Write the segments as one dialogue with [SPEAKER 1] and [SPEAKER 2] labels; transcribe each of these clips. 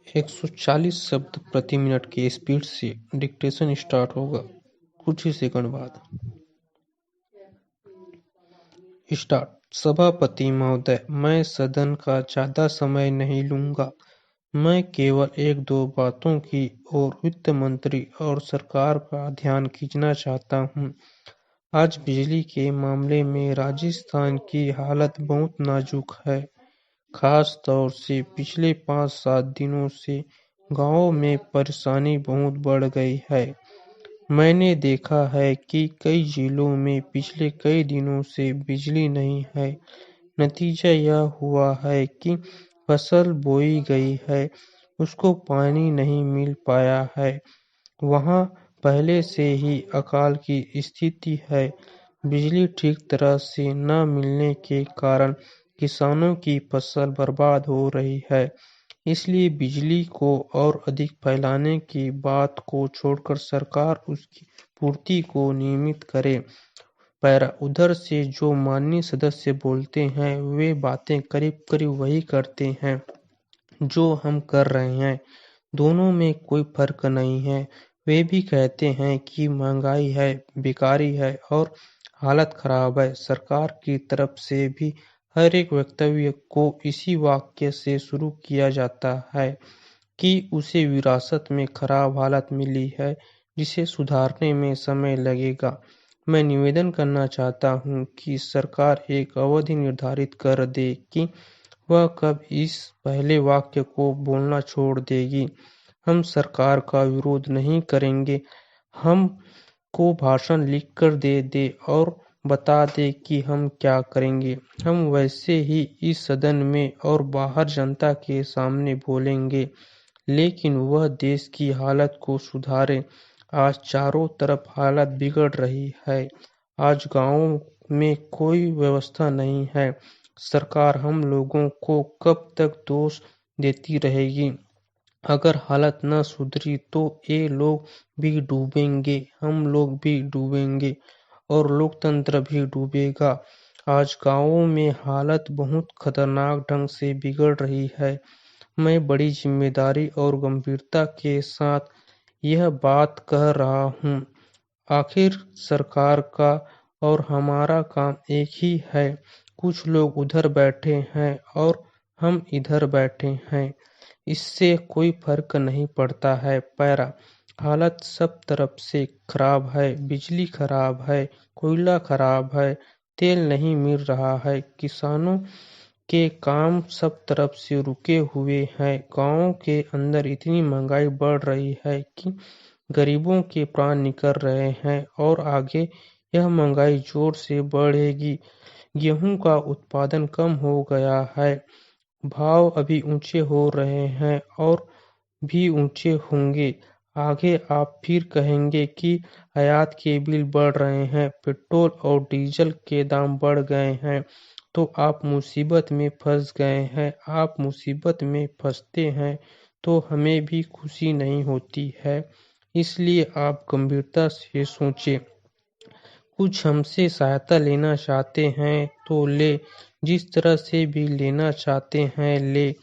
[SPEAKER 1] 140 शब्द प्रति मिनट की स्पीड से डिक्टेशन स्टार्ट होगा। कुछ ही सेकंड बाद। स्टार्ट। सभापति महोदय, मैं सदन का ज्यादा समय नहीं लूंगा। मैं केवल एक दो बातों की ओर वित्त मंत्री और सरकार का ध्यान खींचना चाहता हूं। आज बिजली के मामले में राजस्थान की हालत बहुत नाजुक है। खास तौर से पिछले 5-7 दिनों से गांवों में परेशानी बहुत बढ़ गई है। मैंने देखा है कि कई जिलों में पिछले कई दिनों से बिजली नहीं है। नतीजा यह हुआ है कि फसल बोई गई है, उसको पानी नहीं मिल पाया है। वहाँ पहले से ही अकाल की स्थिति है। बिजली ठीक तरह से न मिलने के कारण किसानों की फसल बर्बाद हो रही है। इसलिए बिजली को और अधिक फैलाने की बात को छोड़कर सरकार उसकी पूर्ति को नियमित करे। पैरा उधर से जो माननीय सदस्य बोलते हैं वे बातें करीब करीब वही करते हैं जो हम कर रहे हैं। दोनों में कोई फर्क नहीं है। वे भी कहते हैं कि महंगाई है, बेकारी है और हालत खराब है। सरकार की तरफ से भी हर एक वक्तव्य को इसी वाक्य से शुरू किया जाता है कि उसे विरासत में खराब हालत मिली है, जिसे सुधारने में समय लगेगा। मैं निवेदन करना चाहता हूं कि सरकार एक अवधि निर्धारित कर दे कि वह कब इस पहले वाक्य को बोलना छोड़ देगी। हम सरकार का विरोध नहीं करेंगे। हम को भाषण लिखकर दे दे और बता दे कि हम क्या करेंगे। हम वैसे ही इस सदन में और बाहर जनता के सामने बोलेंगे, लेकिन वह देश की हालत को सुधारे। आज चारों तरफ हालत बिगड़ रही है। आज गांवों में कोई व्यवस्था नहीं है। सरकार हम लोगों को कब तक दोष देती रहेगी। अगर हालत न सुधरी तो ये लोग भी डूबेंगे, हम लोग भी डूबेंगे और लोकतंत्र भी डूबेगा। आज गांवों में हालत बहुत खतरनाक ढंग से बिगड़ रही है। मैं बड़ी जिम्मेदारी और गंभीरता के साथ यह बात कह रहा हूँ। आखिर सरकार का और हमारा काम एक ही है। कुछ लोग उधर बैठे हैं और हम इधर बैठे हैं, इससे कोई फर्क नहीं पड़ता है। पैरा हालत सब तरफ से खराब है। बिजली खराब है, कोयला खराब है, तेल नहीं मिल रहा है, किसानों के काम सब तरफ से रुके हुए हैं। गांवों के अंदर इतनी महंगाई बढ़ रही है कि गरीबों के प्राण निकल रहे हैं और आगे यह महंगाई जोर से बढ़ेगी। गेहूं का उत्पादन कम हो गया है, भाव अभी ऊंचे हो रहे हैं और भी ऊंचे होंगे। आगे आप फिर कहेंगे कि आयात के बिल बढ़ रहे हैं, पेट्रोल और डीजल के दाम बढ़ गए हैं, तो आप मुसीबत में फंस गए हैं। आप मुसीबत में फंसते हैं तो हमें भी खुशी नहीं होती है। इसलिए आप गंभीरता से सोचें। कुछ हमसे सहायता लेना चाहते हैं तो ले, जिस तरह से भी लेना चाहते हैं ले।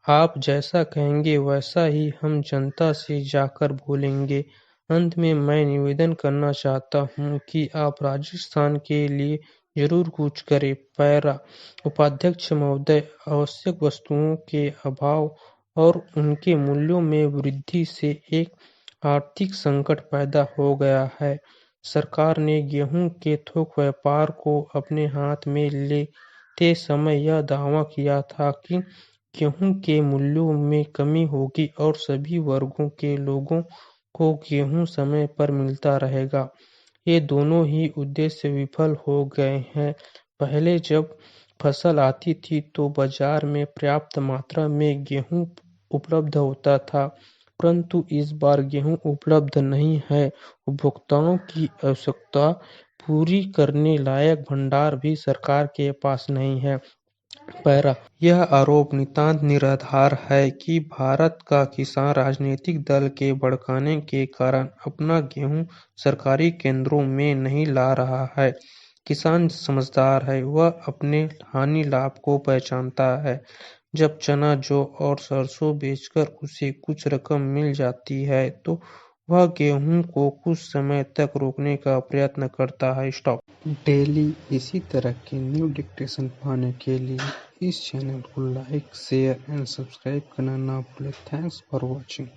[SPEAKER 1] आप जैसा कहेंगे वैसा ही हम जनता से जाकर बोलेंगे। अंत में मैं निवेदन करना चाहता हूँ कि आप राजस्थान के लिए जरूर कुछ करें। पैरा उपाध्यक्ष महोदय, आवश्यक वस्तुओं के अभाव और उनके मूल्यों में वृद्धि से एक आर्थिक संकट पैदा हो गया है। सरकार ने गेहूं के थोक व्यापार को अपने हाथ में लेते समय यह दावा किया था कि गेहूं के मूल्यों में कमी होगी और सभी वर्गों के लोगों को गेहूं समय पर मिलता रहेगा। ये दोनों ही उद्देश्य विफल हो गए हैं। पहले जब फसल आती थी तो बाजार में पर्याप्त मात्रा में गेहूं उपलब्ध होता था, परंतु इस बार गेहूं उपलब्ध नहीं है। उपभोक्ताओं की आवश्यकता पूरी करने लायक भंडार भी सरकार के पास नहीं है। पैरा यह आरोप नितांत निराधार है कि भारत का किसान राजनीतिक दल के भड़काने के कारण अपना गेहूं सरकारी केंद्रों में नहीं ला रहा है। किसान समझदार है, वह अपने हानि लाभ को पहचानता है। जब चना, जौ और सरसों बेचकर उसे कुछ रकम मिल जाती है तो वह गेहूं को कुछ समय तक रोकने का प्रयत्न करता है। स्टॉप। डेली इसी तरह के न्यू डिक्टेशन पाने के लिए इस चैनल को लाइक, शेयर एंड सब्सक्राइब करना ना भूलें। Thanks for watching.